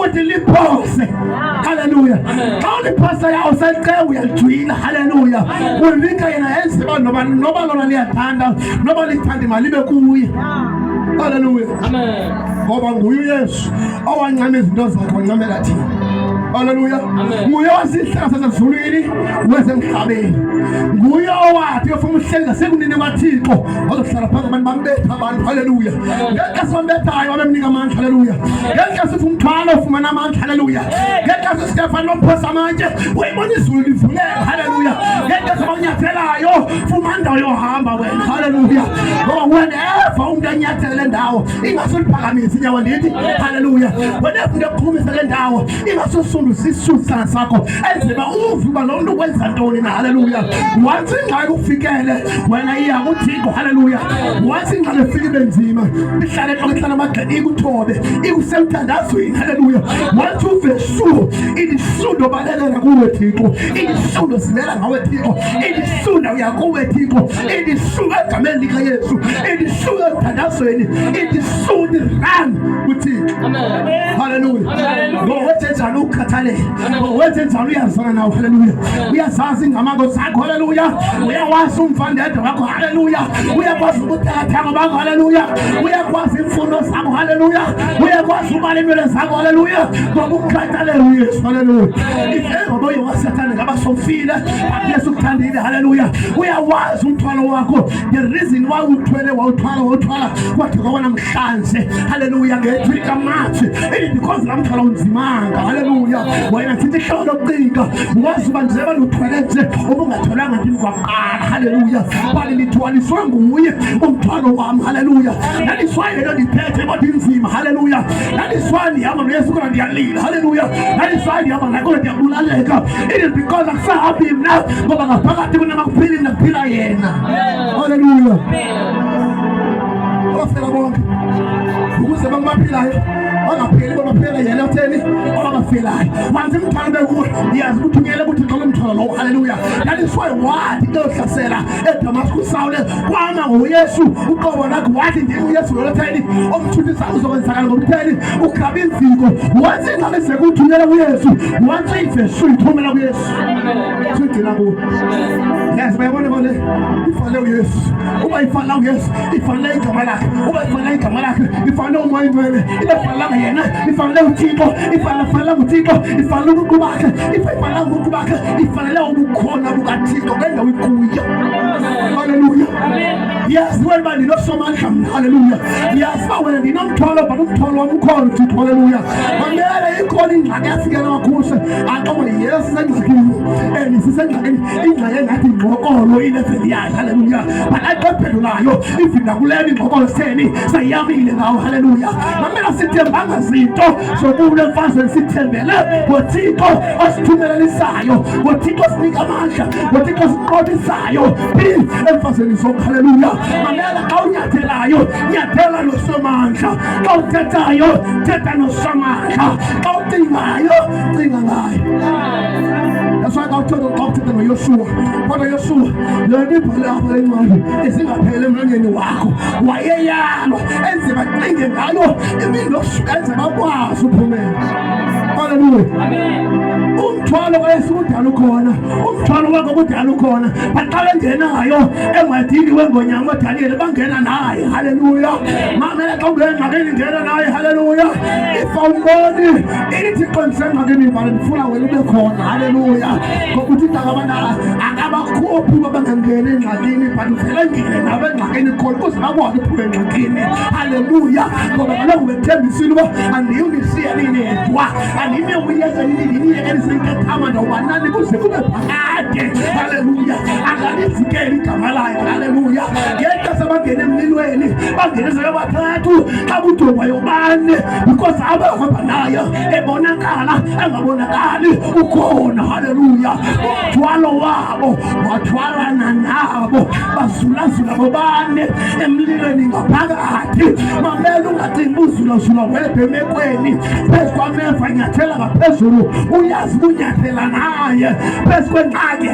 ukuthi liphose. Haleluya. Xa uliphasa yawo seqe uyalithwila. Haleluya. Unika yena enziba noba lona liyathanda noba lithanda imali libe kuye. Haleluya. Amen. Ngoba nguye uYesu owancama izinto zakhe wancamela thina. Haleluya. Nguye wasihlala sasezulwini wesemhlabeni. Nguye owathi ufuna ukuhlenga sekunini kwaThixo ozohlala phansi abantu bambetha abantu. Haleluya. Ngeke sombethayo abemnika amandla. Haleluya. Ngeke sithi umthwalo ufumana amandla. Haleluya. Ngeke siStefano lophosa amanje uyibona izulu livuleka. Haleluya. Ngeke sobanyathelayo fuma indawo yohamba wena. Haleluya. Ngoba whenever umuntu anyathela le ndawo ingasoliphakamisa inyawo lithi. Haleluya. Whenever umuntu ephumisa le ndawo ingasosundisa isisusa sakho enzeba uvuba lo muntu wenza ntoni na. Haleluya. Wathi ingxaki ufikele wena iya kuThixo. Haleluya. Wathi ingxaki ifike benzima ihlale ehlala amagqeni ikuthobe ikusemthandazweni. Haleluya. Wathi uvesu ilisundo balelela kuwe Thixo. Ilisundo sivela ngawe Thixo. Ilisundo uyakuwe Thixo. Ilisundo egameni likaYesu. Ilisundo emthandazweni. Ilisundo run kuThixo. Amen. Haleluya. Ngowethi njalo ukhathalele. Ngowethi njalo uyazana nawe. Haleluya. Uyazazi ingamago zakho. Haleluya. Uyawazi umfandedwa wakho. Haleluya. Uyakwazi ukuthatha bakho. Haleluya. Uyakwazi imfundo zakho. Haleluya. Uyakwazi ubalemele zakho. Haleluya. Ngoba ukhathalele uYesu. Haleluya. Ifezo boye wasathana ngabasofile ayesu ukuthandile. Haleluya. Uyawazi umthwalo wakho. The reason why uthwele wawuthwala kwathi namhlanje. Haleluya. Ngethwika mathi because lamthwala unzimanga. Haleluya. Wena thithi hlolo qinga wazi banjeba luthwele nje ubungatholanga ndini kwaqala. Haleluya. Bali lithwaliswe nguye umthwalo wami. Haleluya. Naliswaye lo ndiphethe kodwa inzima. Haleluya. Naliswaye yama noYesu kodwa ndiyalila. Haleluya. Naliswaye yama nakodwa ndiyabulaleka. It is because akusahabi mna ngoba ngaphakathi kunamakuphili nakuphila yena. Haleluya. Abafela bonke ukuze bangaphilayo bangapheli baphela yena utheni abafelayo manje umthwalo bekuwe yazi ukuthi ungele ukuthi xa umthwalo lo. Haleluya. That is why wathilohlasela eDamascus Saul kwama ngoYesu uqobo lakhe wathi ndimi uYesu lo theni omthuthisa uzokwenzakala ngokutheni ukhaba imviko wathi ngabe sekuthumela kuYesu wathi ivesu ithumela kuYesu sigcina kuwe. Yes bayabona bone ifanele uYesu uba ifanele uYesu ifanele igama lakhe uba ifanele igama lakhe ifanele umoya ingcwele ifanele yena ifanele uThixo ifanele uThixo ifanele ubuqu bakhe ifanele ubuqu bakhe ifanele ubukhona bukaThixo ngendawo ikuyo. Haleluya. Yes wena ndinosomandla. Haleluya. Yes wena ndinomthwalo but umthwalo wami ukhona Thixo. Haleluya. Mamele ikhona ingxaki yafikela makhuse aqobo yes sengxakini sisengxakini ingxaki engathi ingqokolo ileveli yakhe. Haleluya. But aqophelayo ivinda kuleni ingqokolo seni sayamile ngawo. Haleluya. Mamela sithembanga zinto zokule mfazwe sithembele ngoThixo osithumelelisayo ngoThixo sinika amandla ngoThixo siqodisayo emfazweni zonke. Haleluya. Mamela xa unyathelayo nyathela nosomandla. Xa uthethayo thetha nosomandla. Xa ucingayo cinga ngayo. That's why God told them Yoshua. What are Yoshua? Learn to pull up the money. It's in a pelham in the wako. Why, yeah, and the McLean, I know. It means no strength about Superman. Hallelujah. Umthwalo wesudala ukhona. Umthwalo wakho kudala ukhona. Baqala ngena ayo emadini wengonyama Daniel bangena naye. Haleluya. Mamela xa ungena ngena naye. Haleluya. Ifawuboni ithi konsenga ngeni bani ndifuna wena ube khona. Haleluya. Ngokuthi akabana akabakhophi babangena engxakini but uvela ngene nabe engxakini khona ukuze bakwazi ukuphuma engxakini. Haleluya. Ngoba kaloku bethembisile uba andiyunisiya ninedwa andime uyenza nini senkethama ndobanani kuze kube phakade. Haleluya. Akalizikela igama lakhe. Haleluya. Yedwa sabangena emlilweni bangene sebathathu xa kudongwa yobane because abahamba naye ebonakala engabonakali ukhona. Haleluya. Umthwalo wabo wathwalana nabo bazulazula bobane emlilweni ngaphakathi. Mamela ungacinga uzulazula wedwa emekweni phezu kwameva nyathela ngaphezulu uyazi kunyathela naye phezu kwengxaki.